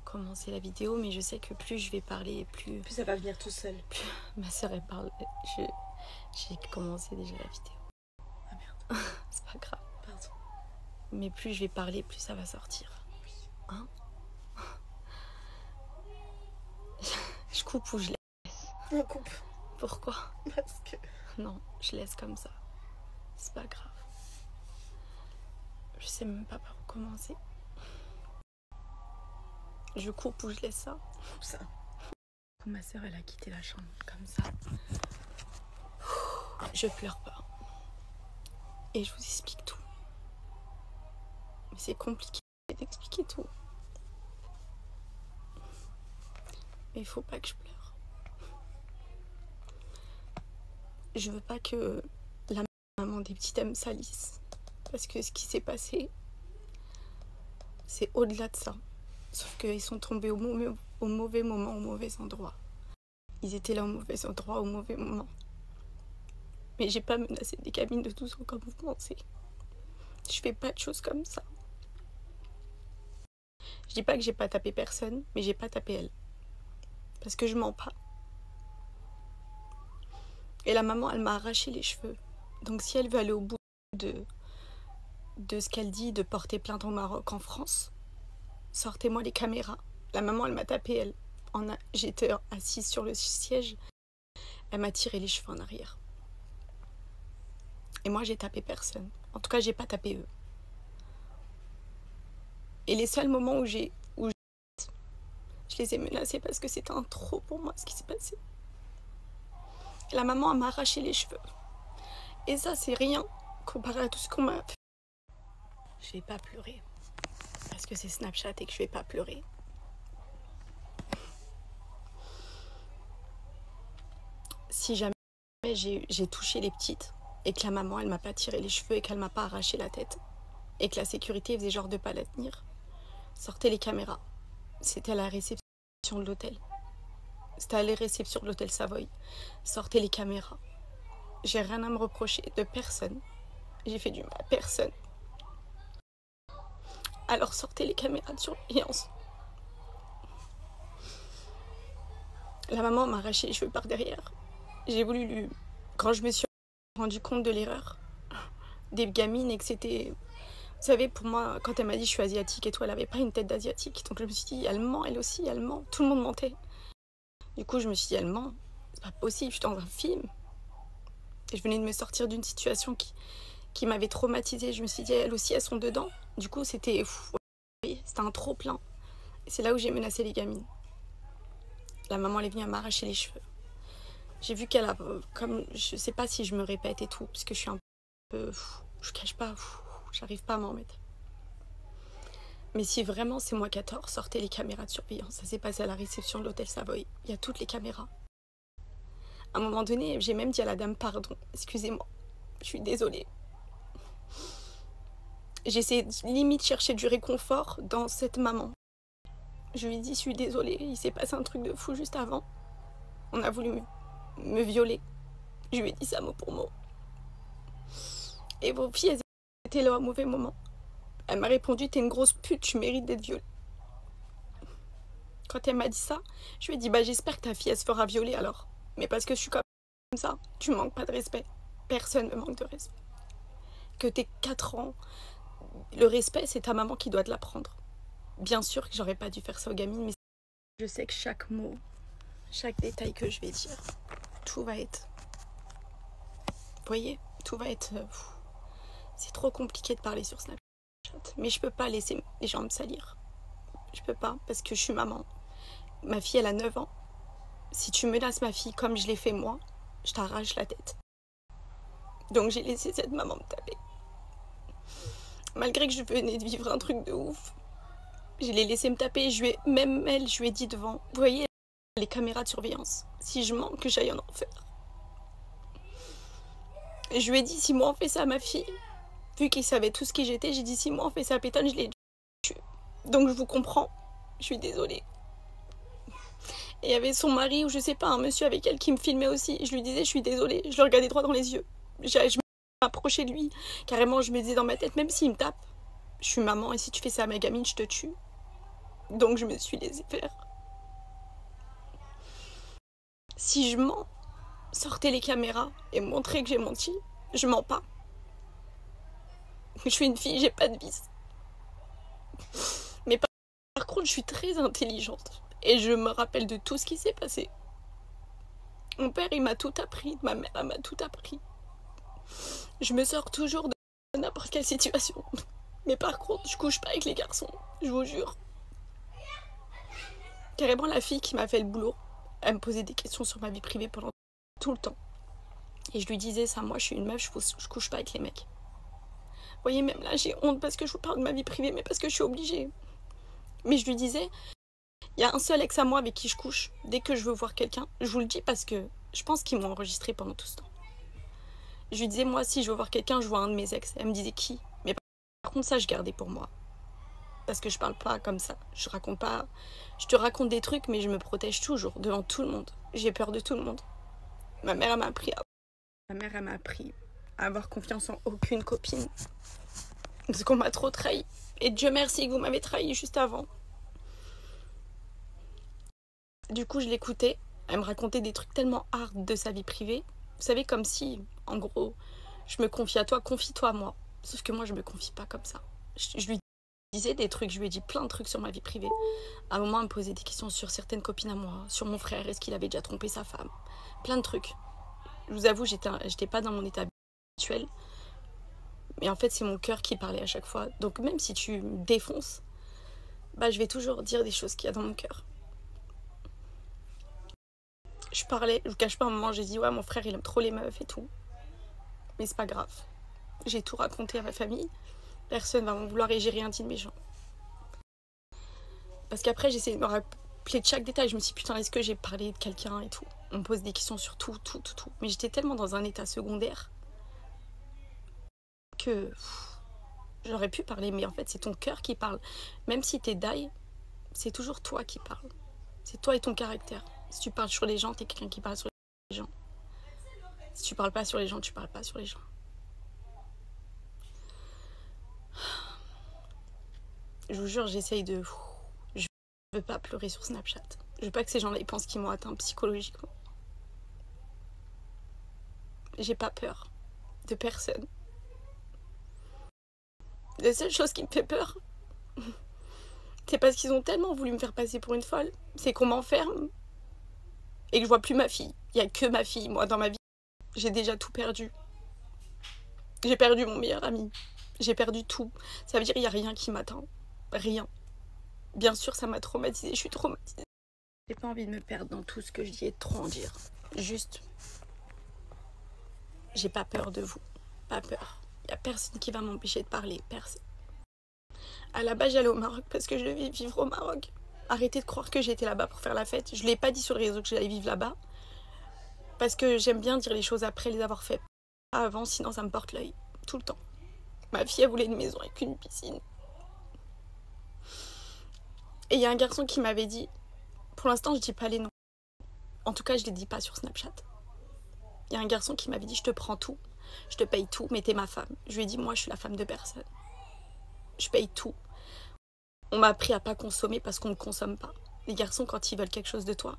commencer la vidéo, mais je sais que plus je vais parler, plus ça va venir tout seul. Plus ma soeur elle parle. J'ai commencé déjà la vidéo. Ah merde. C'est pas grave. Pardon. Mais plus je vais parler, plus ça va sortir. Hein? Je coupe ou je laisse? On coupe. Pourquoi? Parce que... Non, je laisse comme ça. C'est pas grave. Je sais même pas par où commencer. Je coupe ou je laisse ça? Coupe ça. Ma soeur elle a quitté la chambre comme ça. Je pleure pas. Et je vous explique tout. Mais c'est compliqué d'expliquer tout. Mais il faut pas que je pleure. Je veux pas que la maman des petites me salisse. Parce que ce qui s'est passé, c'est au-delà de ça. Sauf qu'ils sont tombés au mauvais moment, au mauvais endroit. Ils étaient là au mauvais endroit, au mauvais moment. Mais j'ai pas menacé des gamines de 12 ans comme vous pensez. Je fais pas de choses comme ça. Je dis pas que j'ai pas tapé personne, mais j'ai pas tapé elle. Parce que je mens pas. Et la maman, elle m'a arraché les cheveux. Donc si elle veut aller au bout de ce qu'elle dit, de porter plainte au Maroc, en France, sortez-moi les caméras. La maman, elle m'a tapé, elle. J'étais assise sur le siège. Elle m'a tiré les cheveux en arrière. Et moi, j'ai tapé personne. En tout cas, j'ai pas tapé eux. Et les seuls moments où je les ai menacés parce que c'était un trop pour moi, ce qui s'est passé. Et la maman, elle m'a arraché les cheveux. Et ça, c'est rien comparé à tout ce qu'on m'a fait. Je vais pas pleurer. Parce que c'est Snapchat et que je vais pas pleurer. Si jamais j'ai touché les petites et que la maman, elle m'a pas tiré les cheveux et qu'elle m'a pas arraché la tête et que la sécurité faisait genre de pas la tenir, sortez les caméras. C'était à la réception de l'hôtel. C'était à la réception de l'hôtel Savoy. Sortez les caméras. J'ai rien à me reprocher de personne. J'ai fait du mal à personne. Alors sortez les caméras de surveillance. La maman m'a arraché les cheveux par derrière. J'ai voulu lui... Quand je me suis rendu compte de l'erreur des gamines et que c'était... Vous savez, pour moi, quand elle m'a dit je suis asiatique et tout, elle avait pas une tête d'asiatique. Donc je me suis dit, elle ment, elle aussi, elle ment. Tout le monde mentait. Du coup, je me suis dit, elle ment. C'est pas possible, je suis dans un film. Et je venais de me sortir d'une situation qui m'avait traumatisée. Je me suis dit, elles aussi, elles sont dedans. Du coup, c'était un trop plein. Et c'est là où j'ai menacé les gamines. La maman, elle est venue à m'arracher les cheveux. J'ai vu qu'elle a... Comme, je sais pas si je me répète et tout, parce que je suis un peu... Je cache pas, j'arrive pas à m'en remettre. Mais si vraiment c'est moi qui ai tort, sortez les caméras de surveillance. Ça s'est passé à la réception de l'hôtel Savoy. Il y a toutes les caméras. À un moment donné, j'ai même dit à la dame, pardon, excusez-moi, je suis désolée. J'ai essayé limite chercher du réconfort dans cette maman. Je lui ai dit, je suis désolée, il s'est passé un truc de fou juste avant. On a voulu me violer. Je lui ai dit ça mot pour mot. Et vos filles, elles étaient là au mauvais moment. Elle m'a répondu, t'es une grosse pute, tu mérites d'être violée. Quand elle m'a dit ça, je lui ai dit, bah j'espère que ta fille, elle se fera violer alors. Mais parce que je suis comme ça, tu manques pas de respect. Personne me manque de respect. Que t'aies 4 ans, le respect, c'est ta maman qui doit te l'apprendre. Bien sûr que j'aurais pas dû faire ça aux gamines, mais je sais que chaque mot, chaque détail que je vais dire, tout va être... Vous voyez, tout va être... C'est trop compliqué de parler sur Snapchat. Mais je peux pas laisser les gens me salir. Je peux pas, parce que je suis maman. Ma fille, elle a 9 ans. Si tu menaces ma fille comme je l'ai fait moi, je t'arrache la tête. Donc j'ai laissé cette maman me taper. Malgré que je venais de vivre un truc de ouf, je l'ai laissé me taper. Même elle, je lui ai dit devant. Vous voyez les caméras de surveillance. Si je mens, que j'aille en enfer. Et je lui ai dit, si moi on fait ça à ma fille, vu qu'il savait tout ce qui j'étais, j'ai dit, si moi on fait ça à Pétonne, je l'ai tué. Donc je vous comprends. Je suis désolée. Et il y avait son mari, ou je sais pas, un monsieur avec elle qui me filmait aussi. Je lui disais, je suis désolée. Je le regardais droit dans les yeux. Je m'approchais de lui. Carrément, je me disais dans ma tête, même s'il me tape, je suis maman et si tu fais ça à ma gamine, je te tue. Donc je me suis laissée faire. Si je mens, sortez les caméras et montrez que j'ai menti, je mens pas. Je suis une fille, j'ai pas de vice. Mais par contre, je suis très intelligente et je me rappelle de tout ce qui s'est passé. Mon père, il m'a tout appris, ma mère, elle m'a tout appris. Je me sors toujours de n'importe quelle situation. Mais par contre, je couche pas avec les garçons, je vous jure. Carrément, la fille qui m'a fait le boulot, elle me posait des questions sur ma vie privée pendant tout le temps. Et je lui disais ça, moi je suis une meuf, je couche pas avec les mecs. Vous voyez, même là, j'ai honte parce que je vous parle de ma vie privée, mais parce que je suis obligée. Mais je lui disais, il y a un seul ex à moi avec qui je couche. Dès que je veux voir quelqu'un, je vous le dis parce que je pense qu'ils m'ont enregistré pendant tout ce temps. Je lui disais, moi, si je veux voir quelqu'un, je vois un de mes ex. Elle me disait qui? Mais par contre, ça, je gardais pour moi. Parce que je parle pas comme ça. Je raconte pas. Je te raconte des trucs, mais je me protège toujours devant tout le monde. J'ai peur de tout le monde. Ma mère, elle m'a appris à avoir confiance en aucune copine. Parce qu'on m'a trop trahi. Et Dieu merci que vous m'avez trahi juste avant. Du coup, je l'écoutais. Elle me racontait des trucs tellement hard de sa vie privée. Vous savez, comme si, en gros, je me confie à toi, confie-toi à moi. Sauf que moi, je me confie pas comme ça. Je lui disais des trucs, je lui ai dit plein de trucs sur ma vie privée. À un moment, elle me posait des questions sur certaines copines à moi, sur mon frère, est-ce qu'il avait déjà trompé sa femme. Plein de trucs. Je vous avoue, j'étais pas dans mon état habituel. Mais en fait, c'est mon cœur qui parlait à chaque fois. Donc même si tu me défonces, bah, je vais toujours dire des choses qu'il y a dans mon cœur. Je parlais, je vous cache pas, à un moment, j'ai dit, ouais, mon frère, il aime trop les meufs et tout. Mais c'est pas grave. J'ai tout raconté à ma famille. Personne va m'en vouloir et j'ai rien dit de méchant. Parce qu'après, j'ai essayé de me rappeler de chaque détail. Je me suis dit, putain, est-ce que j'ai parlé de quelqu'un et tout? On me pose des questions sur tout. Mais j'étais tellement dans un état secondaire que j'aurais pu parler. Mais en fait, c'est ton cœur qui parle. Même si t'es die, c'est toujours toi qui parles. C'est toi et ton caractère. Si tu parles sur les gens, t'es quelqu'un qui parle sur les gens. Si tu parles pas sur les gens, tu parles pas sur les gens. Je vous jure, j'essaye de... Je veux pas pleurer sur Snapchat. Je veux pas que ces gens-là ils pensent qu'ils m'ont atteint psychologiquement. J'ai pas peur de personne. La seule chose qui me fait peur, c'est parce qu'ils ont tellement voulu me faire passer pour une folle, c'est qu'on m'enferme et que je vois plus ma fille. Il y a que ma fille, moi, dans ma vie. J'ai déjà tout perdu. J'ai perdu mon meilleur ami. J'ai perdu tout. Ça veut dire qu'il n'y a rien qui m'atteint. Rien. Bien sûr, ça m'a traumatisée. Je suis traumatisée. J'ai pas envie de me perdre dans tout ce que je dis et de trop en dire. Juste, j'ai pas peur de vous. Pas peur. Il n'y a personne qui va m'empêcher de parler. Personne. À la base, j'allais au Maroc parce que je devais vivre au Maroc. Arrêtez de croire que j'étais là-bas pour faire la fête. Je ne l'ai pas dit sur le réseau que j'allais vivre là-bas. Parce que j'aime bien dire les choses après les avoir faites. Pas avant, sinon ça me porte l'œil. Tout le temps. Ma fille, elle voulait une maison avec une piscine. Et il y a un garçon qui m'avait dit... Pour l'instant, je dis pas les noms. En tout cas, je les dis pas sur Snapchat. Il y a un garçon qui m'avait dit, je te prends tout. Je te paye tout, mais t'es ma femme. Je lui ai dit, moi, je suis la femme de personne. Je paye tout. On m'a appris à pas consommer parce qu'on ne consomme pas. Les garçons, quand ils veulent quelque chose de toi,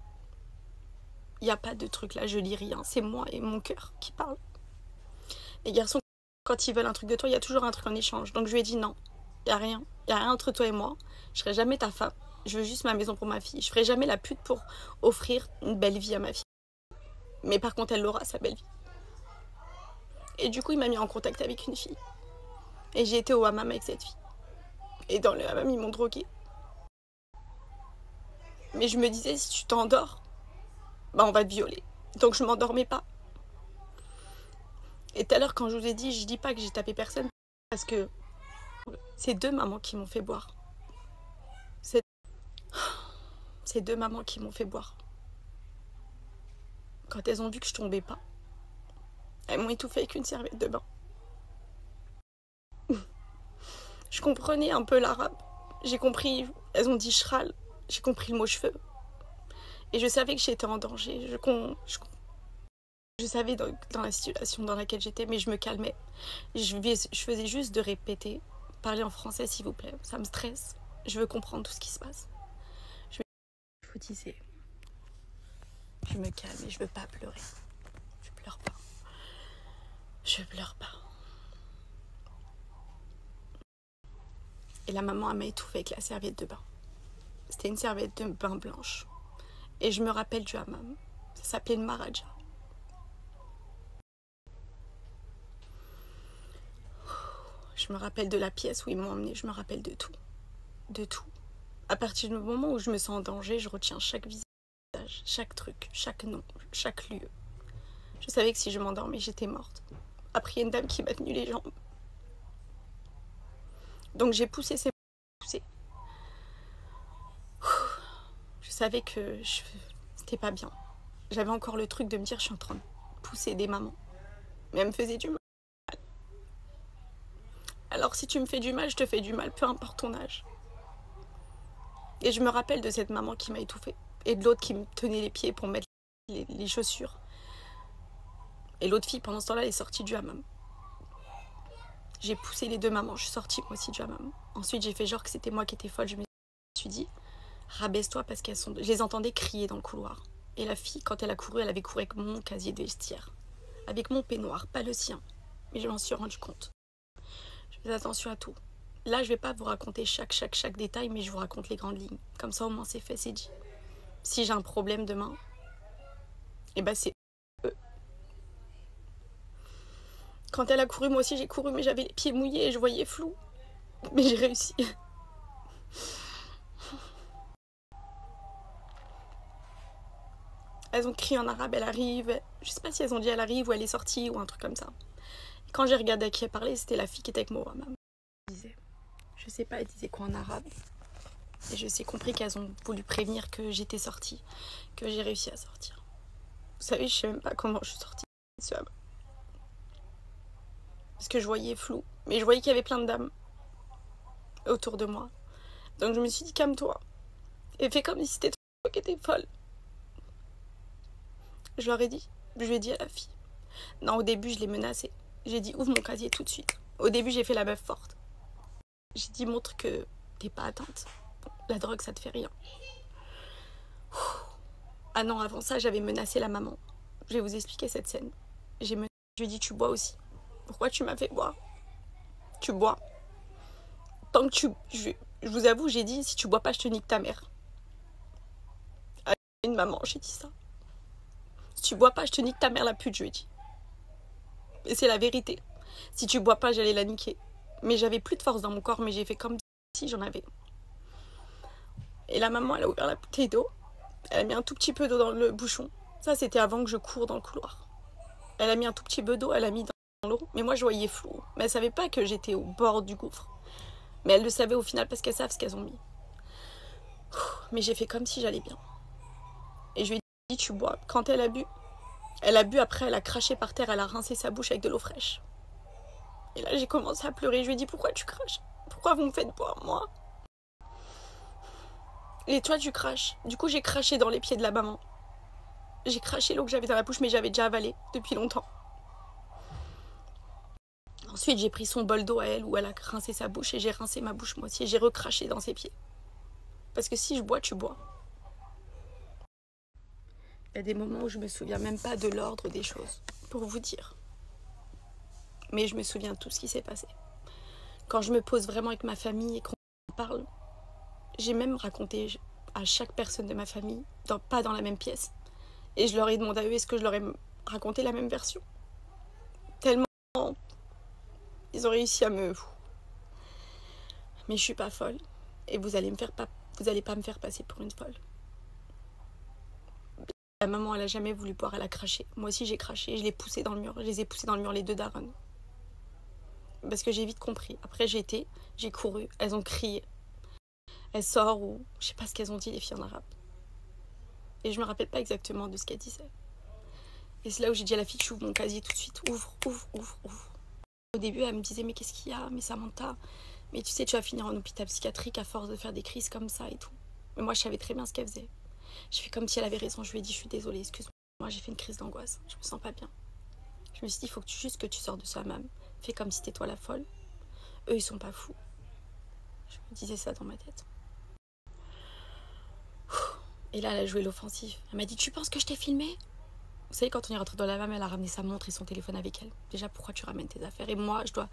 il n'y a pas de truc là, je lis rien. C'est moi et mon cœur qui parlent. Les garçons, quand ils veulent un truc de toi, il y a toujours un truc en échange. Donc je lui ai dit non, il n'y a rien. Il n'y a rien entre toi et moi. Je serai jamais ta femme. Je veux juste ma maison pour ma fille. Je ferai jamais la pute pour offrir une belle vie à ma fille. Mais par contre, elle aura sa belle vie. Et du coup, il m'a mis en contact avec une fille. Et j'ai été au hammam avec cette fille. Et dans le hammam, ils m'ont droguée. Mais je me disais, si tu t'endors, bah on va te violer. Donc je m'endormais pas. Et tout à l'heure, quand je vous ai dit, je dis pas que j'ai tapé personne. Parce que c'est deux mamans qui m'ont fait boire. C'est deux mamans qui m'ont fait boire. Quand elles ont vu que je tombais pas, elles m'ont étouffée avec une serviette de bain. Je comprenais un peu l'arabe. J'ai compris, elles ont dit chral. J'ai compris le mot cheveux. Et je savais que j'étais en danger. Je savais dans la situation dans laquelle j'étais, mais je me calmais. Je faisais juste de répéter. Parlez en français, s'il vous plaît. Ça me stresse. Je veux comprendre tout ce qui se passe. tout disait. Je me calme et je veux pas pleurer. Je pleure pas. Je pleure pas. Et la maman, elle m'a étouffée avec la serviette de bain. C'était une serviette de bain blanche. Et je me rappelle du hammam. Ça s'appelait le Maharaja. Je me rappelle de la pièce où ils m'ont emmenée. Je me rappelle de tout. De tout. À partir du moment où je me sens en danger, je retiens chaque visage, chaque truc, chaque nom, chaque lieu. Je savais que si je m'endormais, j'étais morte. Après, il y a une dame qui m'a tenu les jambes. Donc j'ai poussé. Je savais que c'était pas bien. J'avais encore le truc de me dire, je suis en train de pousser des mamans. Mais elle me faisait du mal. Alors si tu me fais du mal, je te fais du mal, peu importe ton âge. Et je me rappelle de cette maman qui m'a étouffée. Et de l'autre qui me tenait les pieds pour mettre les chaussures. Et l'autre fille, pendant ce temps-là, elle est sortie du hammam. J'ai poussé les deux mamans, je suis sortie moi aussi du hammam. Ensuite, j'ai fait genre que c'était moi qui étais folle. Je me suis dit, rabaisse-toi parce qu'elles sont... Je les entendais crier dans le couloir. Et la fille, quand elle a couru, elle avait couru avec mon casier de vestiaire. Avec mon peignoir, pas le sien. Mais je m'en suis rendu compte. Je fais attention à tout. Là, je vais pas vous raconter chaque détail, mais je vous raconte les grandes lignes. Comme ça, au moins, c'est fait, c'est dit. Si j'ai un problème demain, eh ben c'est eux. Quand elle a couru, moi aussi j'ai couru, mais j'avais les pieds mouillés et je voyais flou. Mais j'ai réussi. Elles ont crié en arabe, elle arrive. Je sais pas si elles ont dit elle arrive ou elle est sortie ou un truc comme ça. Et quand j'ai regardé à qui elle parlait, c'était la fille qui était avec moi. Maman disait, je sais pas, elle disait quoi en arabe. Et je sais compris qu'elles ont voulu prévenir que j'étais sortie, que j'ai réussi à sortir. Vous savez, je sais même pas comment je suis sortie. Parce que je voyais flou. Mais je voyais qu'il y avait plein de dames autour de moi. Donc je me suis dit, calme-toi. Et fais comme si c'était toi qui étais folle. Je leur ai dit. Je lui ai dit à la fille. Non, au début, je l'ai menacée. J'ai dit, ouvre mon casier tout de suite. Au début, j'ai fait la meuf forte. J'ai dit, montre que t'es pas atteinte. La drogue, ça te fait rien. Ah non, avant ça, j'avais menacé la maman. Je vais vous expliquer cette scène. Je lui ai dit, tu bois aussi. Pourquoi tu m'as fait boire? Tu bois. Tant que tu... Je vous avoue, j'ai dit, si tu bois pas, je te nique ta mère. À une maman, j'ai dit ça. Si tu bois pas, je te nique ta mère la pute, je lui ai dit. Et c'est la vérité. Si tu bois pas, j'allais la niquer. Mais j'avais plus de force dans mon corps, mais j'ai fait comme si j'en avais. Et la maman, elle a ouvert la bouteille d'eau. Elle a mis un tout petit peu d'eau dans le bouchon. Ça, c'était avant que je cours dans le couloir. Elle a mis un tout petit peu d'eau, elle a mis dans l'eau. Mais moi, je voyais flou. Mais elle savait pas que j'étais au bord du gouffre. Mais elle le savait au final parce qu'elles savent ce qu'elles ont mis. Mais j'ai fait comme si j'allais bien. Et je lui ai dit, tu bois. Quand elle a bu après, elle a craché par terre, elle a rincé sa bouche avec de l'eau fraîche. Et là, j'ai commencé à pleurer. Je lui ai dit, pourquoi tu craches? Pourquoi vous me faites boire, moi? Et toi, tu craches. Du coup, j'ai craché dans les pieds de la maman. J'ai craché l'eau que j'avais dans la bouche, mais j'avais déjà avalé depuis longtemps. Ensuite, j'ai pris son bol d'eau à elle, où elle a rincé sa bouche, et j'ai rincé ma bouche moi aussi, et j'ai recraché dans ses pieds. Parce que si je bois, tu bois. Il y a des moments où je me souviens même pas de l'ordre des choses, pour vous dire. Mais je me souviens de tout ce qui s'est passé. Quand je me pose vraiment avec ma famille et qu'on parle, j'ai même raconté à chaque personne de ma famille, pas dans la même pièce. Et je leur ai demandé à eux, est-ce que je leur ai raconté la même version? Tellement ils ont réussi à me... Mais je suis pas folle. Et vous allez pas me faire passer pour une folle. La maman, elle a jamais voulu boire, elle a craché. Moi aussi, j'ai craché, je l'ai poussé dans le mur. Je les ai poussés dans le mur, les deux darons. Parce que j'ai vite compris. Après, j'ai couru, elles ont crié. Elles sortent ou... Je sais pas ce qu'elles ont dit, les filles en arabe. Et je me rappelle pas exactement de ce qu'elles disaient. Et c'est là où j'ai dit à la fille, j'ouvre mon casier tout de suite. Ouvre. Au début, elle me disait, mais qu'est-ce qu'il y a? Mais Samantha, mais tu sais, tu vas finir en hôpital psychiatrique à force de faire des crises comme ça et tout. Mais moi, je savais très bien ce qu'elle faisait. Je fais comme si elle avait raison. Je lui ai dit, je suis désolée, excuse-moi, j'ai fait une crise d'angoisse. Je me sens pas bien. Je me suis dit, il faut juste que tu sors de ça, même. Fais comme si t'es toi la folle. Eux, ils sont pas fous. Je me disais ça dans ma tête. Et là, elle a joué l'offensive. Elle m'a dit, tu penses que je t'ai filmé? Vous savez, quand on est rentré dans la elle a ramené sa montre et son téléphone avec elle. Déjà, pourquoi tu ramènes tes affaires? Et moi, je dois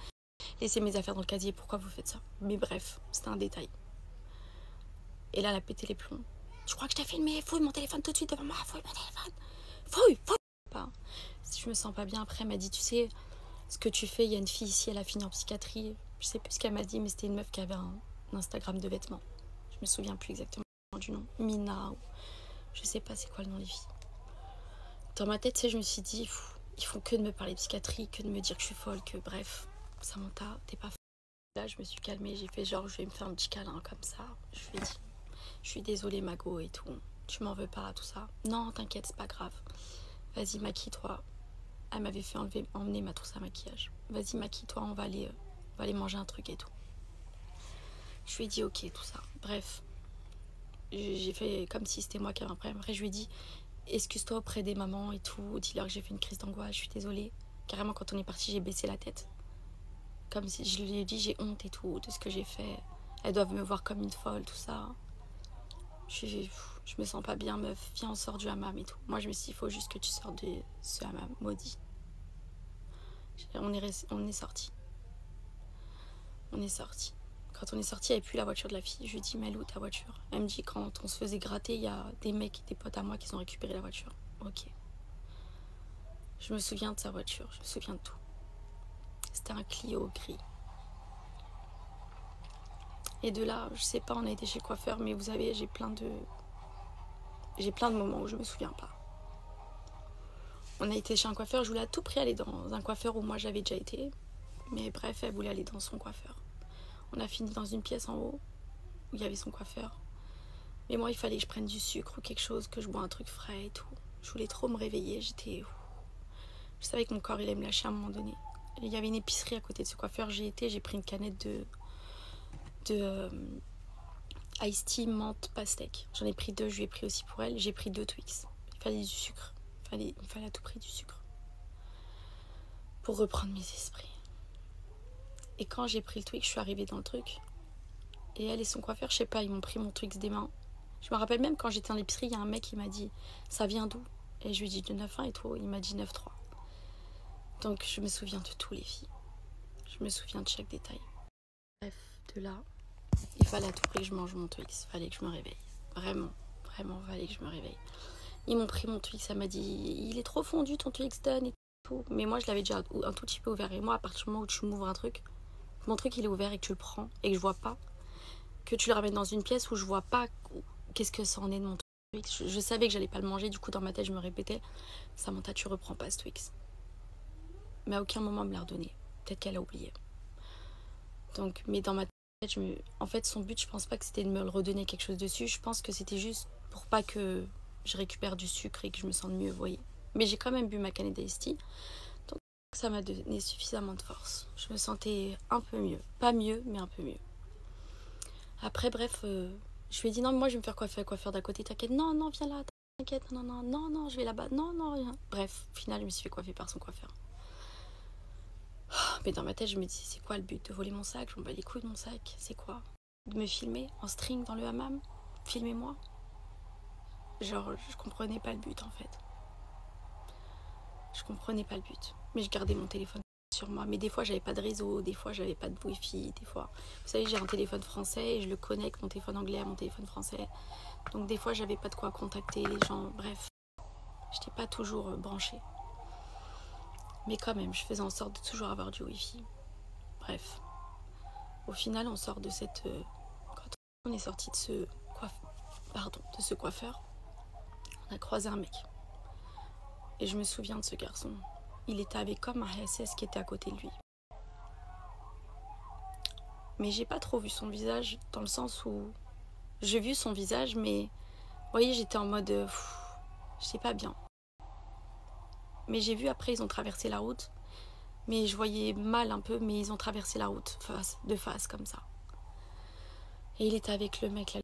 laisser mes affaires dans le casier. Pourquoi vous faites ça? Mais bref, c'était un détail. Et là, elle a pété les plombs. Tu crois que je t'ai filmé? Fouille mon téléphone tout de suite devant moi. Fouille mon téléphone. Fouille. Pas. Si je me sens pas bien, après, elle m'a dit, tu sais, ce que tu fais, il y a une fille ici, elle a fini en psychiatrie. Je sais plus ce qu'elle m'a dit, mais c'était une meuf qui avait un Instagram de vêtements. Je me souviens plus exactement du nom. Mina, ou je sais pas c'est quoi le nom des filles. Dans ma tête, tu sais, je me suis dit, ils font que de me parler de psychiatrie, que de me dire que je suis folle, que bref, Samantha, t'es pas folle. Là, je me suis calmée, j'ai fait genre, je vais me faire un petit câlin comme ça. Je lui ai dit, je suis désolée, Mago et tout. Tu m'en veux pas, tout ça. Non, t'inquiète, c'est pas grave. Vas-y, maquille-toi. Elle m'avait fait emmener ma trousse à maquillage. Vas-y, maquille-toi, on va aller manger un truc et tout. Je lui ai dit ok, tout ça. Bref, j'ai fait comme si c'était moi qui avais un problème. Après, je lui ai dit, excuse-toi auprès des mamans et tout. Dis-leur que j'ai fait une crise d'angoisse, je suis désolée. Carrément, quand on est parti, j'ai baissé la tête. Comme si je lui ai dit, j'ai honte et tout de ce que j'ai fait. Elles doivent me voir comme une folle, tout ça. Je me sens pas bien, meuf. Viens, on sort du hammam et tout. Moi, je me suis dit, il faut juste que tu sortes de ce hammam maudit. On est sorti. On est sorti. Quand on est sorti, il n'y avait plus la voiture de la fille. Je lui ai dit, mais elle est où ta voiture? Elle me dit, quand on se faisait gratter, il y a des mecs, des potes à moi qui ont récupéré la voiture. Ok. Je me souviens de sa voiture, je me souviens de tout. C'était un Clio gris. Et de là, je sais pas, on a été chez le coiffeur, mais vous savez, j'ai plein de moments où je me souviens pas. On a été chez un coiffeur, je voulais à tout prix aller dans un coiffeur où moi j'avais déjà été. Mais bref, elle voulait aller dans son coiffeur. On a fini dans une pièce en haut, où il y avait son coiffeur. Mais moi, il fallait que je prenne du sucre ou quelque chose, que je bois un truc frais et tout. Je voulais trop me réveiller, je savais que mon corps, il allait me lâcher à un moment donné. Il y avait une épicerie à côté de ce coiffeur, j'ai pris une canette de Ice Tea menthe pastèque. J'en ai pris 2, je lui ai pris aussi pour elle. J'ai pris 2 Twix. Il fallait du sucre. Il fallait à tout prix du sucre. Pour reprendre mes esprits. Et quand j'ai pris le Twix, je suis arrivée dans le truc. Et elle et son coiffeur, je sais pas, ils m'ont pris mon Twix des mains. Je me rappelle même quand j'étais dans l'épicerie, il y a un mec qui m'a dit, ça vient d'où? Et je lui ai dit de 9-1 et tout. Il m'a dit 9-3. Donc je me souviens de tous les filles. Je me souviens de chaque détail. Bref, de là, il fallait à tout prix que je mange mon Twix. Il fallait que je me réveille. Vraiment, il fallait que je me réveille. Ils m'ont pris mon Twix, ça m'a dit, il est trop fondu ton Twix, donne et tout. Mais moi, je l'avais déjà un tout petit peu ouvert. Et moi, à partir du moment où tu m'ouvres un truc, mon truc il est ouvert et que tu le prends et que je vois pas, que tu le ramènes dans une pièce où je vois pas qu'est-ce que ça en est de mon Twix. Je savais que j'allais pas le manger, du coup dans ma tête je me répétais, Samantha, tu reprends pas ce Twix. Mais à aucun moment elle me l'a redonné. Peut-être qu'elle a oublié. Donc, mais dans ma tête, en fait son but, je pense pas que c'était de me le redonner quelque chose dessus. Je pense que c'était juste pour pas que je récupère du sucre et que je me sente mieux, vous voyez. Mais j'ai quand même bu ma canette d'Ice Tea. Donc ça m'a donné suffisamment de force. Je me sentais un peu mieux. Pas mieux, mais un peu mieux. Après, bref, je lui ai dit non, mais moi je vais me faire coiffeur d'à côté, t'inquiète. Non, non, viens là, t'inquiète. Non, je vais là-bas. Non, rien. Bref, au final, je me suis fait coiffer par son coiffeur. Mais dans ma tête, je me dis, c'est quoi le but? De voler mon sac? Je m'en bats les couilles de mon sac. C'est quoi? De me filmer en string dans le hammam? Filmez-moi. Genre, je comprenais pas le but en fait. Je comprenais pas le but. Mais je gardais mon téléphone sur moi. Mais des fois, j'avais pas de réseau. Des fois, j'avais pas de wifi. Des fois, vous savez, j'ai un téléphone français et je le connecte, mon téléphone anglais à mon téléphone français. Donc des fois, j'avais pas de quoi contacter les gens. Bref, j'étais pas toujours branchée. Mais quand même, je faisais en sorte de toujours avoir du wifi. Bref. Au final, on sort de cette... quand on est sorti de ce coiffeur, on a croisé un mec. Et je me souviens de ce garçon. Il était avec comme un SS qui était à côté de lui. Mais j'ai pas trop vu son visage, dans le sens où... J'ai vu son visage, mais... Vous voyez, j'étais en mode... je sais pas bien. Mais j'ai vu après, ils ont traversé la route. Mais je voyais mal un peu, mais ils ont traversé la route de face, comme ça. Et il était avec le mec là.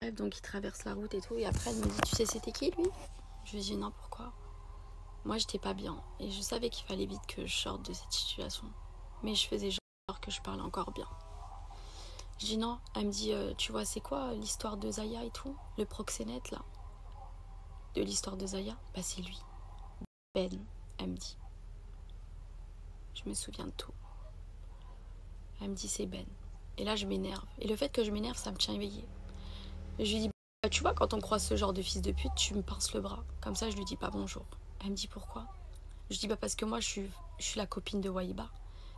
Bref, donc il traverse la route et tout. Et après, elle me dit, tu sais c'était qui lui? Je lui dis non, pourquoi? Moi, j'étais pas bien. Et je savais qu'il fallait vite que je sorte de cette situation. Mais je faisais genre que je parlais encore bien. Je dis non. Elle me dit, tu vois, c'est quoi l'histoire de Zaya et tout? Le proxénète, là. de l'histoire de Zaya? Bah c'est lui. Ben, elle me dit. Je me souviens de tout. Elle me dit c'est Ben. Et là je m'énerve. Et le fait que je m'énerve, ça me tient éveillée. Et je lui dis, bah, tu vois, quand on croise ce genre de fils de pute, tu me pinces le bras. Comme ça, je lui dis pas bonjour. Elle me dit pourquoi? Je dis bah parce que moi, je suis la copine de Wahiba,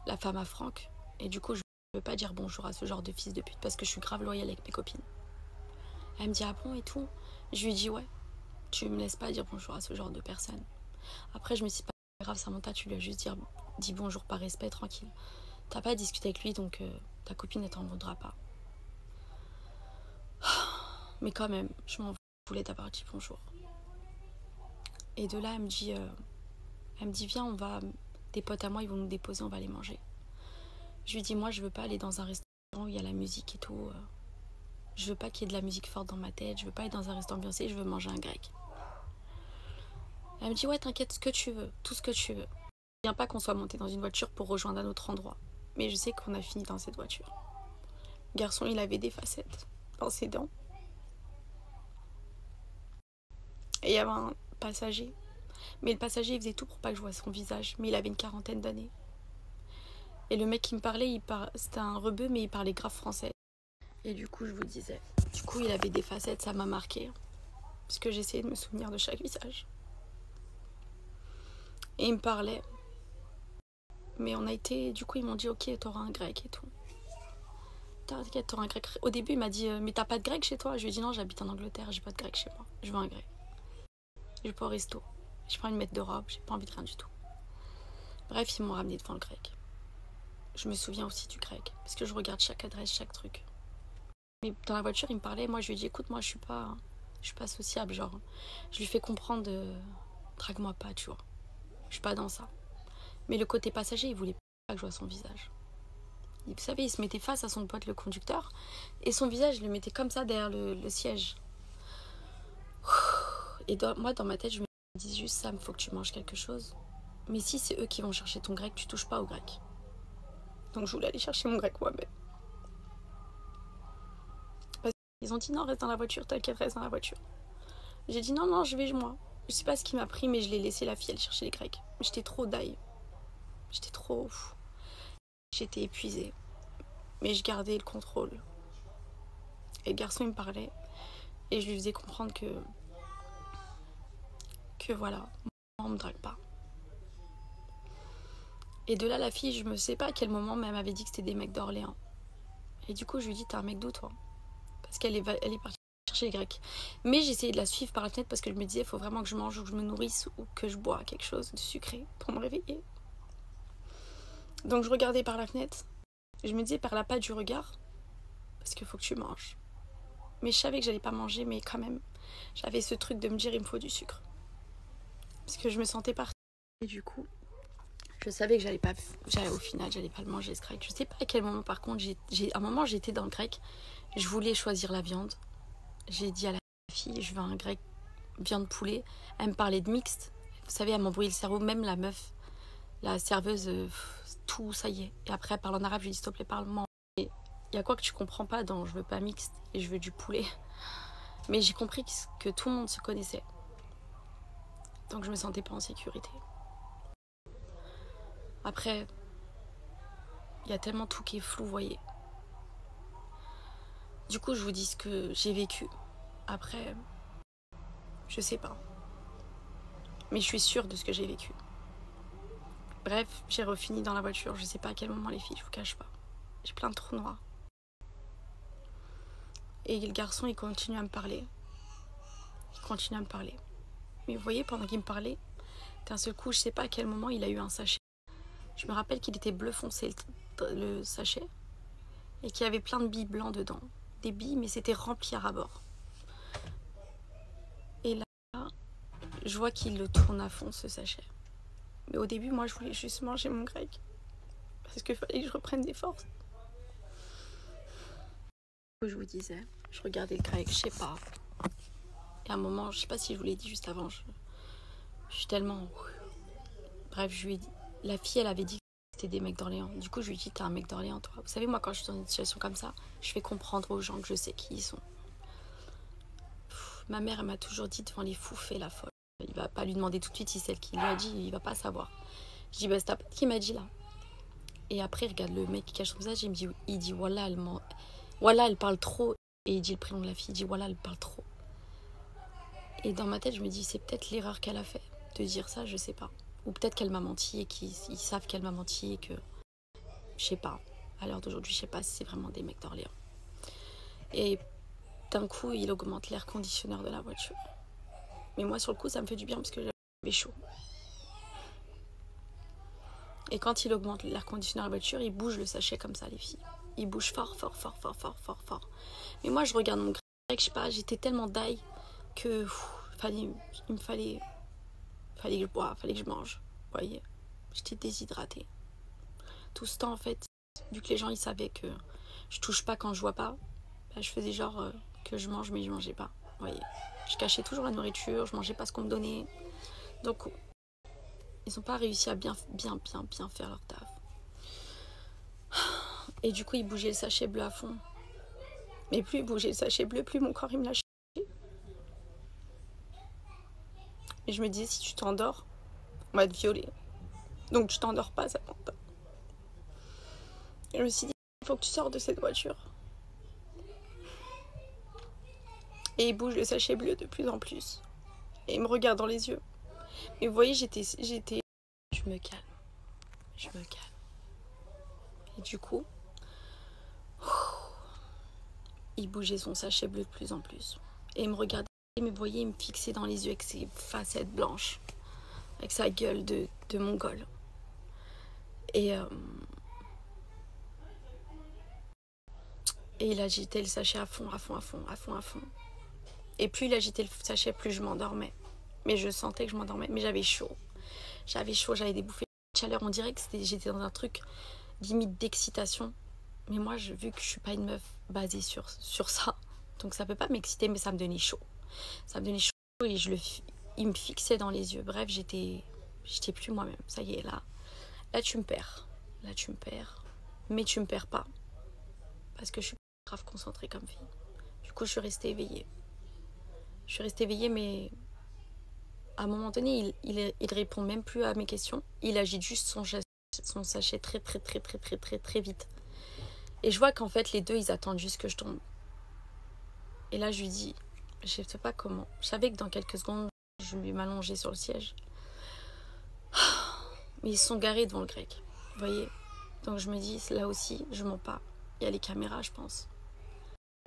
la femme à Franck. Et du coup, je ne peux pas dire bonjour à ce genre de fils de pute parce que je suis grave loyale avec mes copines. Elle me dit ah bon et tout. Je lui dis ouais, tu me laisses pas dire bonjour à ce genre de personne. Après, je me suis dit, pas grave, Samantha, tu lui as juste dit bonjour par respect, tranquille. T'as pas discuté avec lui, donc ta copine ne t'en voudra pas. Mais quand même, je m'en voulais d'avoir dit bonjour. Et de là, elle me dit viens, on va, des potes à moi, ils vont nous déposer, on va aller manger. Je lui dis moi, je veux pas aller dans un restaurant où il y a la musique et tout. Je veux pas qu'il y ait de la musique forte dans ma tête. Je veux pas aller dans un restaurant ambiancé, je veux manger un grec. Elle me dit ouais, t'inquiète, ce que tu veux, tout ce que tu veux. Viens pas qu'on soit monté dans une voiture pour rejoindre un autre endroit. Mais je sais qu'on a fini dans cette voiture. Le garçon, il avait des facettes dans ses dents. Et il y avait un passager. Mais le passager, il faisait tout pour pas que je voie son visage. Mais il avait une quarantaine d'années. Et le mec qui me parlait, c'était un rebeu, mais il parlait grave français. Et du coup, je vous disais. Du coup, il avait des facettes, ça m'a marqué. Parce que j'essayais de me souvenir de chaque visage. Et il me parlait. Mais on a été... Du coup, ils m'ont dit, ok, t'auras un grec et tout. T'inquiète, t'auras un grec. Au début, il m'a dit, mais t'as pas de grec chez toi? Je lui ai dit, non, j'habite en Angleterre, j'ai pas de grec chez moi. Je veux un grec. Je vais pas au resto. J'ai pas envie de mettre de robe, j'ai pas envie de rien du tout. Bref, ils m'ont ramené devant le grec. Je me souviens aussi du grec, parce que je regarde chaque adresse, chaque truc. Mais dans la voiture, il me parlait, moi je lui ai dit, écoute, moi je suis pas sociable, genre. Je lui fais comprendre, drague-moi pas, tu vois. Je suis pas dans ça. Mais le côté passager, il voulait pas que je vois son visage. Vous savez, il se mettait face à son pote, le conducteur, et son visage, je le mettais comme ça derrière le siège. Et moi, dans ma tête, je me dis juste, Sam, faut que tu manges quelque chose. Mais si c'est eux qui vont chercher ton grec, tu touches pas au grec. Donc je voulais aller chercher mon grec moi-même. Parce qu'ils ont dit non, reste dans la voiture, t'inquiète, reste dans la voiture. J'ai dit non, non, je vais moi. Je sais pas ce qui m'a pris, mais je l'ai laissé la fille aller chercher les grecs. J'étais trop die. J'étais trop... J'étais épuisée. Mais je gardais le contrôle. Et le garçon, il me parlait. Et je lui faisais comprendre que voilà, moi, on me drague pas. Et de là, la fille, je me sais pas à quel moment, mais elle m'avait dit que c'était des mecs d'Orléans. Et du coup, je lui dis, t'es un mec d'où, toi? Parce qu'elle est partie chercher les grecs. Mais j'essayais de la suivre par la fenêtre parce que je me disais, il faut vraiment que je mange ou que je me nourrisse ou que je bois quelque chose de sucré pour me réveiller. Donc je regardais par la fenêtre. Et je me disais, par la patte du regard, parce qu'il faut que tu manges. Mais je savais que j'allais pas manger, mais quand même, j'avais ce truc de me dire, il me faut du sucre. Parce que je me sentais partie. Et du coup, je savais que au final, j'allais pas le manger ce grec. Je sais pas à quel moment, par contre, à un moment, j'étais dans le grec. Je voulais choisir la viande. J'ai dit à la fille, je veux un grec viande poulet. Elle me parlait de mixte. Vous savez, elle m'embrouillait le cerveau. Même la meuf, la serveuse, tout, ça y est. Et après, elle parle en arabe. Je lui dis, s'il te plaît, parle-moi. Et il y a quoi que tu comprends pas dans je veux pas mixte et je veux du poulet. Mais j'ai compris que tout le monde se connaissait. Donc je me sentais pas en sécurité. Après, il y a tellement tout qui est flou, vous voyez. Du coup, je vous dis ce que j'ai vécu. Après, je sais pas. Mais je suis sûre de ce que j'ai vécu. Bref, j'ai refini dans la voiture. Je sais pas à quel moment, les filles, je vous cache pas. J'ai plein de trous noirs. Et le garçon, il continue à me parler. Mais vous voyez, pendant qu'il me parlait, d'un seul coup, je sais pas à quel moment, il a eu un sachet. Je me rappelle qu'il était bleu foncé, le sachet. Et qu'il y avait plein de billes blancs dedans. Des billes, mais c'était rempli à ras-bord. Et là, je vois qu'il le tourne à fond, ce sachet. Mais au début, moi, je voulais juste manger mon grec. Parce qu'il fallait que je reprenne des forces. Je vous disais, je regardais le grec, je sais pas. Et à un moment, je sais pas si je vous l'ai dit juste avant, je suis tellement... Bref, je lui ai dit... La fille, elle avait dit que c'était des mecs d'Orléans. Du coup, je lui ai dit, t'es un mec d'Orléans, toi. Vous savez, moi, quand je suis dans une situation comme ça, je fais comprendre aux gens que je sais qui ils sont. Ma mère, elle m'a toujours dit devant les fous, fais la folle. Il va pas lui demander tout de suite si c'est elle qui lui a dit, il va pas savoir. Je dis, bah, c'est ta pote qui m'a dit là. Et après, regarde le mec qui cache son visage, il dit, voilà, voilà, elle parle trop. Et il dit le prénom de la fille, il dit, voilà, elle parle trop. Et dans ma tête, je me dis, c'est peut-être l'erreur qu'elle a fait de dire ça, je sais pas. Ou peut-être qu'elle m'a menti et qu'ils savent qu'elle m'a menti et que, je sais pas. À l'heure d'aujourd'hui, je sais pas si c'est vraiment des mecs d'Orléans. Et d'un coup, il augmente l'air conditionneur de la voiture. Mais moi, sur le coup, ça me fait du bien parce que j'avais chaud. Et quand il augmente l'air conditionneur de la voiture, il bouge le sachet comme ça, les filles. Il bouge fort, fort, fort, fort, fort, fort, fort. Mais moi, je regarde mon grec, je sais pas, j'étais tellement die que il me fallait que je boive, fallait que je mange. Vous voyez, j'étais déshydratée. Tout ce temps, en fait, vu que les gens, ils savaient que je touche pas quand je vois pas, bah, je faisais genre que je mange, mais je mangeais pas. Vous voyez, je cachais toujours la nourriture, je mangeais pas ce qu'on me donnait. Donc, ils n'ont pas réussi à bien faire leur taf. Et du coup, ils bougeaient le sachet bleu à fond. Mais plus ils bougeaient le sachet bleu, plus mon corps, il me lâchait. Et je me disais, si tu t'endors, on va te violer. Donc tu t'endors pas, Samantha. Et je me suis dit, il faut que tu sors de cette voiture. Et il bouge le sachet bleu de plus en plus. Et il me regarde dans les yeux. Et vous voyez, j'étais... Je me calme. Et du coup, il bougeait son sachet bleu de plus en plus. Et il me regardait, mais vous voyez, il me fixait dans les yeux avec ses facettes blanches. Avec sa gueule de mongol. Et il agitait le sachet à fond. Et plus il agitait le sachet, plus je m'endormais. Mais je sentais que je m'endormais. Mais j'avais chaud, j'avais des bouffées de chaleur. On dirait que j'étais dans un truc limite d'excitation. Mais moi, vu que je suis pas une meuf basée sur ça, donc ça peut pas m'exciter, mais ça me donnait chaud. Et il me fixait dans les yeux. Bref, j'étais plus moi-même. Ça y est, là tu me perds. Mais tu me perds pas. Parce que je suis grave concentrée comme fille. Du coup, je suis restée éveillée. Mais à un moment donné, il répond même plus à mes questions. Il agite juste son sachet très vite. Et je vois qu'en fait, les deux, ils attendent juste que je tombe. Et là, je lui dis, je sais pas comment. Je savais que dans quelques secondes, je vais m'allonger sur le siège. Mais ils se sont garés devant le grec. Vous voyez? Donc je me dis, là aussi, je mens pas. Il y a les caméras, je pense.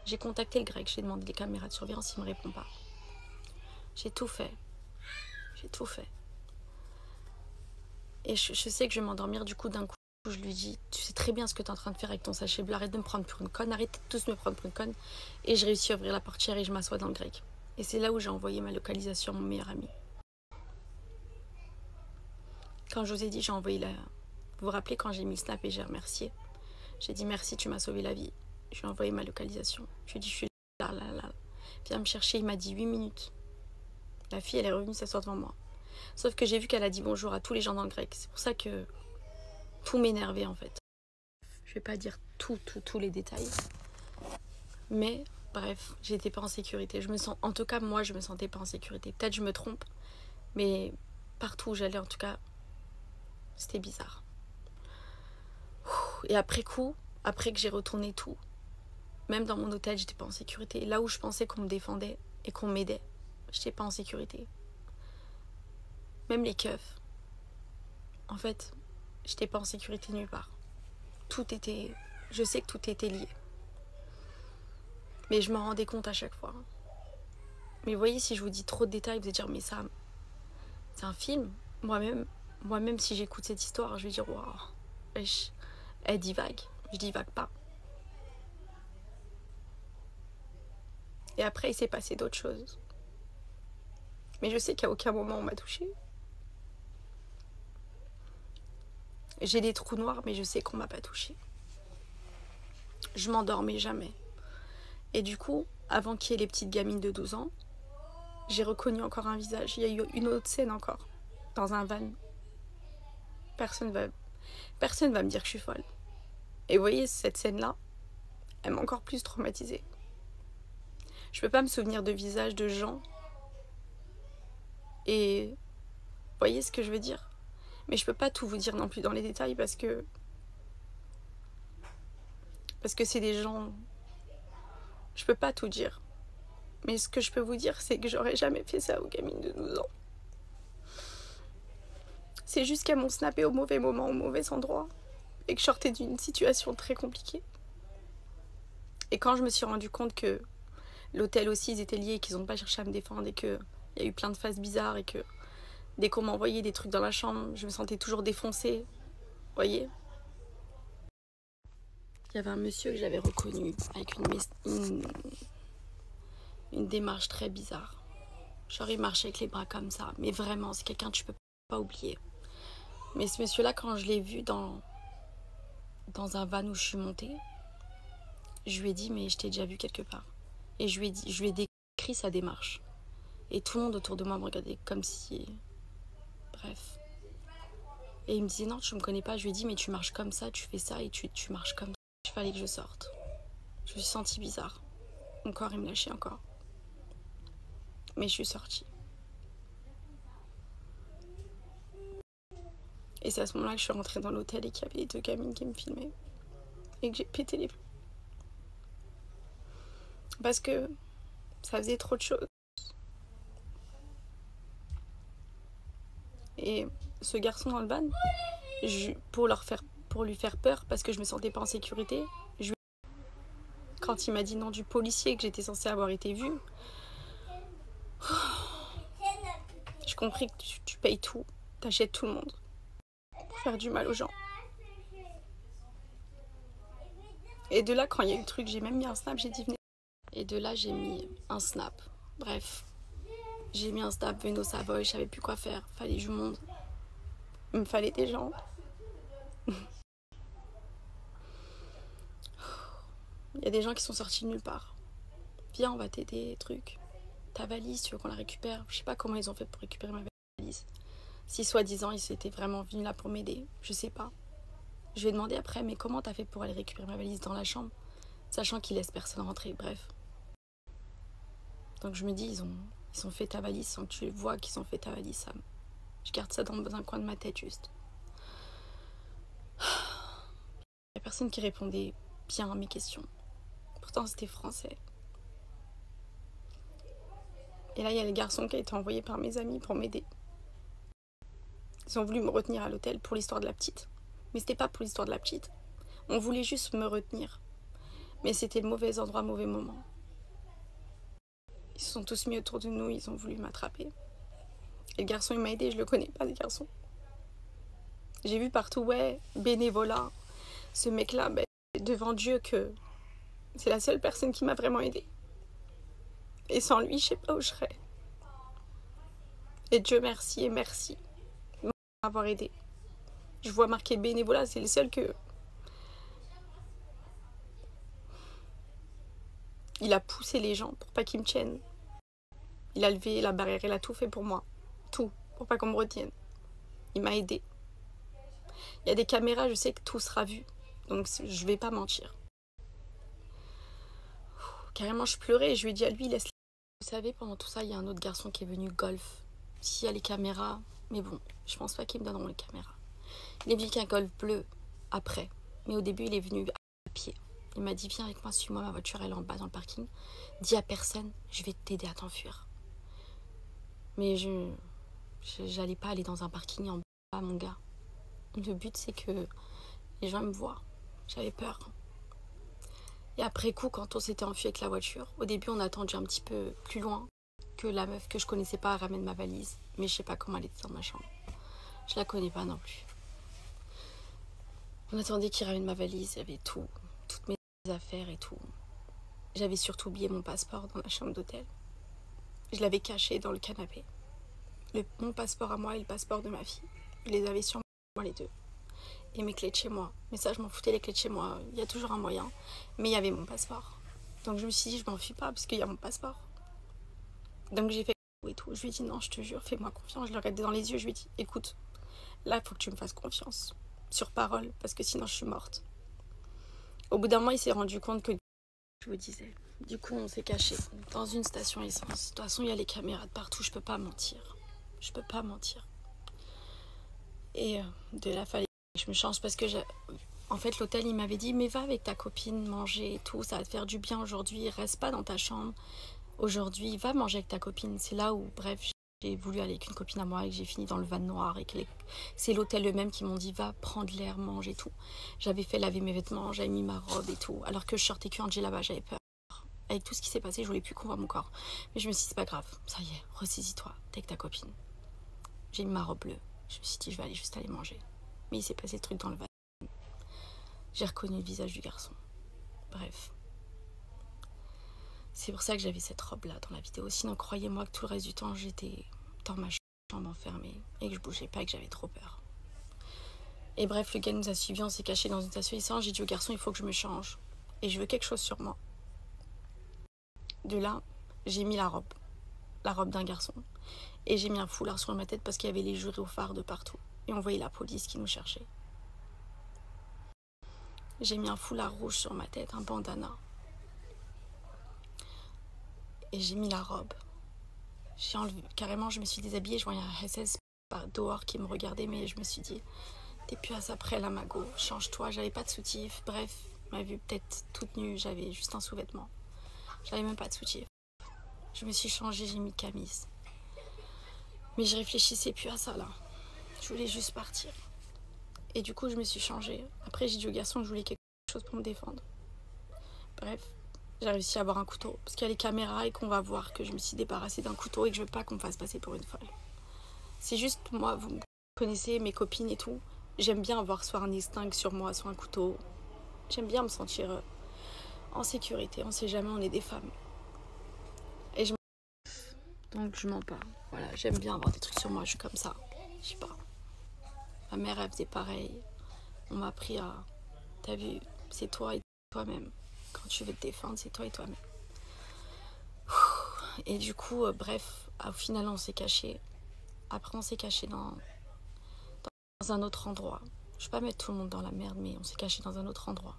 J'ai contacté le grec, j'ai demandé les caméras de surveillance, il me répond pas. J'ai tout fait. Et je sais que je vais m'endormir, du coup, d'un coup, je lui dis, tu sais très bien ce que tu es en train de faire avec ton sachet bleu, arrête de me prendre pour une conne, arrête de tous me prendre pour une conne. Et je réussis à ouvrir la portière et je m'assois dans le grec. Et c'est là où j'ai envoyé ma localisation à mon meilleur ami. Quand je vous ai dit, j'ai envoyé la... Vous vous rappelez quand j'ai mis le snap et j'ai remercié? J'ai dit merci, tu m'as sauvé la vie. Je lui ai envoyé ma localisation. Je lui ai dit, je suis là. Viens me chercher, il m'a dit 8 minutes. La fille, elle est revenue s'asseoir devant moi. Sauf que j'ai vu qu'elle a dit bonjour à tous les gens dans le grec. C'est pour ça que tout m'énervait en fait. Je vais pas dire tous les détails. Mais bref, j'étais pas en sécurité. En tout cas, moi, je me sentais pas en sécurité. Peut-être je me trompe, mais partout où j'allais, en tout cas, c'était bizarre. Et après coup, après que j'ai retourné tout, même dans mon hôtel, j'étais pas en sécurité. Là où je pensais qu'on me défendait et qu'on m'aidait, j'étais pas en sécurité. Même les keufs. En fait, j'étais pas en sécurité nulle part. Je sais que tout était lié. Mais je m'en rendais compte à chaque fois. Mais vous voyez, si je vous dis trop de détails, vous allez dire, mais ça, c'est un film. Moi-même, si j'écoute cette histoire, je vais dire, waouh, elle divague. Je divague pas. Et après, il s'est passé d'autres choses. Mais je sais qu'à aucun moment on m'a touchée. J'ai des trous noirs, mais je sais qu'on m'a pas touchée. Je m'endormais jamais. Et du coup, avant qu'il y ait les petites gamines de 12 ans, j'ai reconnu encore un visage. Il y a eu une autre scène encore, dans un van. Personne va me dire que je suis folle. Et vous voyez, cette scène-là, elle m'a encore plus traumatisée. Je peux pas me souvenir de visages de gens. Et vous voyez ce que je veux dire? Mais je peux pas tout vous dire non plus dans les détails parce que c'est des gens... Je peux pas tout dire. Mais ce que je peux vous dire, c'est que j'aurais jamais fait ça aux gamines de 12 ans. C'est juste qu'elles m'ont snappé au mauvais moment, au mauvais endroit. Et que je sortais d'une situation très compliquée. Et quand je me suis rendu compte que l'hôtel aussi, ils étaient liés et qu'ils n'ont pas cherché à me défendre et qu'il y a eu plein de phases bizarres et que dès qu'on m'envoyait des trucs dans la chambre, je me sentais toujours défoncée. Vous voyez? Il y avait un monsieur que j'avais reconnu avec une démarche très bizarre. Genre il marchait avec les bras comme ça. Mais vraiment, c'est quelqu'un que je peux pas oublier. Mais ce monsieur-là, quand je l'ai vu dans un van où je suis montée, je lui ai dit, mais je t'ai déjà vu quelque part. Et je lui ai décrit sa démarche. Et tout le monde autour de moi me regardait comme si... Bref. Et il me disait, non, tu me connais pas. Je lui ai dit, mais tu marches comme ça, tu fais ça et tu marches comme ça. Il fallait que je sorte. Je me suis sentie bizarre. Mon corps, il me lâchait encore. Mais je suis sortie. Et c'est à ce moment-là que je suis rentrée dans l'hôtel et qu'il y avait les deux gamines qui me filmaient. Et que j'ai pété les plombs. Parce que ça faisait trop de choses. Et ce garçon dans le van, pour lui faire peur, parce que je me sentais pas en sécurité, quand il m'a dit non du policier que j'étais censée avoir été vue, j'ai compris que tu payes tout, t'achètes tout le monde pour faire du mal aux gens. Et de là, quand il y a eu le truc, j'ai même mis un snap, j'ai dit venez. Et de là, j'ai mis un snap. Bref, j'ai mis un snap, venez au Savoy, je savais plus quoi faire, fallait du monde. Il me fallait des gens. Il y a des gens qui sont sortis de nulle part. Viens, on va t'aider, truc. Ta valise, tu veux qu'on la récupère? Je sais pas comment ils ont fait pour récupérer ma valise. Si soi-disant ils étaient vraiment venus là pour m'aider, je sais pas. Je vais demander après, mais comment t'as fait pour aller récupérer ma valise dans la chambre, sachant qu'ils laissent personne rentrer, bref. Donc je me dis, ils ont fait ta valise sans que tu vois qu'ils ont fait ta valise, Sam. Je garde ça dans un coin de ma tête juste. Il y a personne qui répondait bien à mes questions. Pourtant c'était français. Et là il y a le garçon qui a été envoyé par mes amis pour m'aider. Ils ont voulu me retenir à l'hôtel pour l'histoire de la petite. Mais c'était pas pour l'histoire de la petite. On voulait juste me retenir. Mais c'était le mauvais endroit, mauvais moment. Ils se sont tous mis autour de nous, ils ont voulu m'attraper. Et le garçon il m'a aidé, je le connais pas, ce garçon. J'ai vu partout, ouais, bénévolat. Ce mec-là, ben, devant Dieu que c'est la seule personne qui m'a vraiment aidé. Et sans lui, je sais pas où je serais. Et Dieu merci et merci de m'avoir aidé. Je vois marqué bénévolat, c'est le seul que... Il a poussé les gens pour pas qu'ils me tiennent. Il a levé la barrière, il a tout fait pour moi. Tout, pour pas qu'on me retienne. Il m'a aidé. Il y a des caméras, je sais que tout sera vu. Donc je vais pas mentir. Carrément, je pleurais et je lui ai dit à lui, laisse-les. Vous savez, pendant tout ça, il y a un autre garçon qui est venu golf. S'il y a les caméras, mais bon, je pense pas qu'ils me donneront les caméras. Il est venu avec un golf bleu après. Mais au début, il est venu à pied. Il m'a dit, viens avec moi, suis-moi, ma voiture elle est en bas dans le parking. Dis à personne, je vais t'aider à t'enfuir. Mais j'allais pas aller dans un parking en bas, mon gars. Le but, c'est que les gens me voient. J'avais peur. Et après coup, quand on s'était enfui avec la voiture, au début, on a attendu un petit peu plus loin que la meuf que je connaissais pas ramène ma valise. Mais je sais pas comment elle était dans ma chambre. Je la connais pas non plus. On attendait qu'il ramène ma valise, il y avait tout, toutes mes affaires et tout. J'avais surtout oublié mon passeport dans la chambre d'hôtel. Je l'avais caché dans le canapé. Mon passeport à moi et le passeport de ma fille. Je les avais sur moi les deux. Et mes clés de chez moi. Mais ça, je m'en foutais, les clés de chez moi. Il y a toujours un moyen. Mais il y avait mon passeport. Donc je me suis dit, je m'enfuis pas parce qu'il y a mon passeport. Donc j'ai fait et tout. Je lui ai dit, non, je te jure, fais-moi confiance. Je le regardais dans les yeux. Je lui ai dit, écoute, là, il faut que tu me fasses confiance. Sur parole, parce que sinon, je suis morte. Au bout d'un moment, il s'est rendu compte que je vous disais. du coup, on s'est caché dans une station essence. De toute façon, il y a les caméras de partout, je peux pas mentir. Je peux pas mentir. Et de là, fallait que je me change parce que en fait, l'hôtel, il m'avait dit, mais va avec ta copine manger et tout, ça va te faire du bien aujourd'hui, reste pas dans ta chambre. Aujourd'hui, va manger avec ta copine. C'est là où, bref, j'ai voulu aller avec une copine à moi et que j'ai fini dans le van noir. Et que c'est l'hôtel eux-mêmes qui m'ont dit, va prendre l'air, mange et tout. J'avais fait laver mes vêtements, j'avais mis ma robe et tout. Alors que je sortais que en là-bas, j'avais peur. Avec tout ce qui s'est passé, je voulais plus qu'on voit mon corps. Mais je me suis dit, c'est pas grave, ça y est, ressaisis-toi, t'es avec ta copine. J'ai mis ma robe bleue. Je me suis dit, je vais aller juste aller manger. Mais il s'est passé le truc dans le van. J'ai reconnu le visage du garçon. Bref. C'est pour ça que j'avais cette robe-là dans la vidéo. Sinon, croyez-moi que tout le reste du temps, j'étais dans ma chambre enfermée et que je bougeais pas et que j'avais trop peur. Et bref, le gars nous a suivis, on s'est caché dans une station essence. J'ai dit au garçon, il faut que je me change. Et je veux quelque chose sur moi. De là, j'ai mis la robe d'un garçon. Et j'ai mis un foulard sur ma tête parce qu'il y avait les gyrophares de partout. Et on voyait la police qui nous cherchait. J'ai mis un foulard rouge sur ma tête, un bandana. Et j'ai mis la robe. J'ai enlevé, carrément, je me suis déshabillée. Je voyais un SS dehors qui me regardait, mais je me suis dit, t'es plus à ça près, la mago, change-toi. J'avais pas de soutif. Bref, m'a vue peut-être toute nue, j'avais juste un sous-vêtement. J'avais même pas de soutif. Je me suis changée, j'ai mis camise. Mais je réfléchissais plus à ça là. Je voulais juste partir. Et du coup, je me suis changée. Après, j'ai dit au garçon que je voulais quelque chose pour me défendre. Bref, j'ai réussi à avoir un couteau. Parce qu'il y a les caméras et qu'on va voir que je me suis débarrassée d'un couteau et que je veux pas qu'on me fasse passer pour une folle. C'est juste, moi, vous me connaissez, mes copines et tout. J'aime bien avoir soit un extinct sur moi, soit un couteau. J'aime bien me sentir en sécurité. On sait jamais, on est des femmes. Et donc je m'en parle. Voilà, j'aime bien avoir des trucs sur moi, je suis comme ça. Je sais pas. Ma mère, elle faisait pareil. On m'a appris à... T'as vu, c'est toi et toi-même. Quand tu veux te défendre, c'est toi et toi-même. Et du coup, bref, au final, on s'est caché. Après, on s'est caché dans un autre endroit. Je vais pas mettre tout le monde dans la merde, mais on s'est caché dans un autre endroit.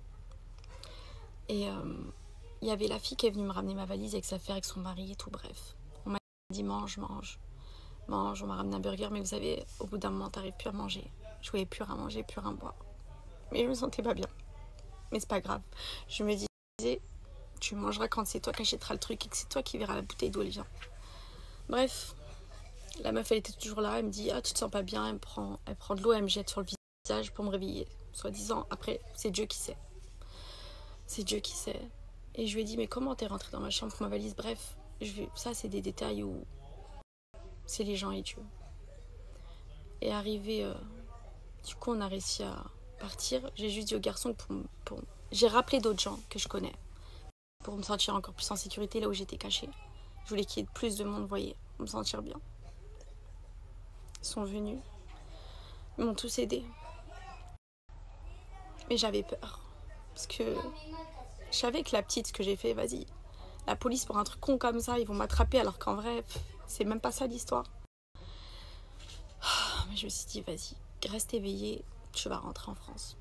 Et il y avait la fille qui est venue me ramener ma valise avec sa fille, avec son mari et tout, bref. On m'a dit mange, mange, mange. On m'a ramené un burger, mais vous savez, au bout d'un moment, t'arrives plus à manger. Je voulais plus rien manger, plus rien boire. Mais je me sentais pas bien. Mais c'est pas grave. Je me disais, tu mangeras quand c'est toi qui achèteras le truc et que c'est toi qui verras la bouteille d'où elle vient. Bref, la meuf, elle était toujours là. Elle me dit, ah, tu te sens pas bien. Elle prend de l'eau, elle me jette sur le visage pour me réveiller. Soi-disant, après, c'est Dieu qui sait. C'est Dieu qui sait. Et je lui ai dit, mais comment t'es rentrée dans ma chambre pour ma valise? Bref, ça, c'est des détails où c'est les gens et Dieu. Et arrivé, du coup, on a réussi à partir. J'ai juste dit au garçon que j'ai rappelé d'autres gens que je connais pour me sentir encore plus en sécurité là où j'étais cachée. Je voulais qu'il y ait plus de monde, vous voyez, pour me sentir bien. Ils sont venus. Ils m'ont tous aidé. Mais j'avais peur. Parce que je savais que la petite, ce que j'ai fait, vas-y, la police pour un truc con comme ça, ils vont m'attraper alors qu'en vrai, c'est même pas ça l'histoire. Mais je me suis dit, vas-y, reste éveillée, tu vas rentrer en France.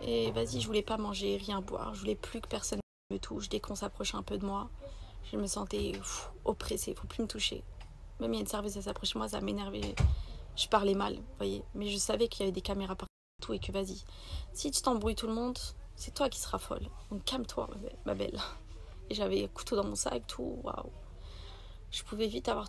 Et vas-y, je voulais pas manger, rien boire, je voulais plus que personne me touche. Dès qu'on s'approchait un peu de moi, je me sentais oppressée, faut plus me toucher. Même il y a une serveuse, elle s'approchait de moi, ça m'énervait. Je parlais mal, vous voyez. Mais je savais qu'il y avait des caméras partout et que vas-y, si tu t'embrouilles tout le monde, c'est toi qui seras folle. Donc calme-toi, ma belle. Et j'avais un couteau dans mon sac, tout, waouh. Je pouvais vite avoir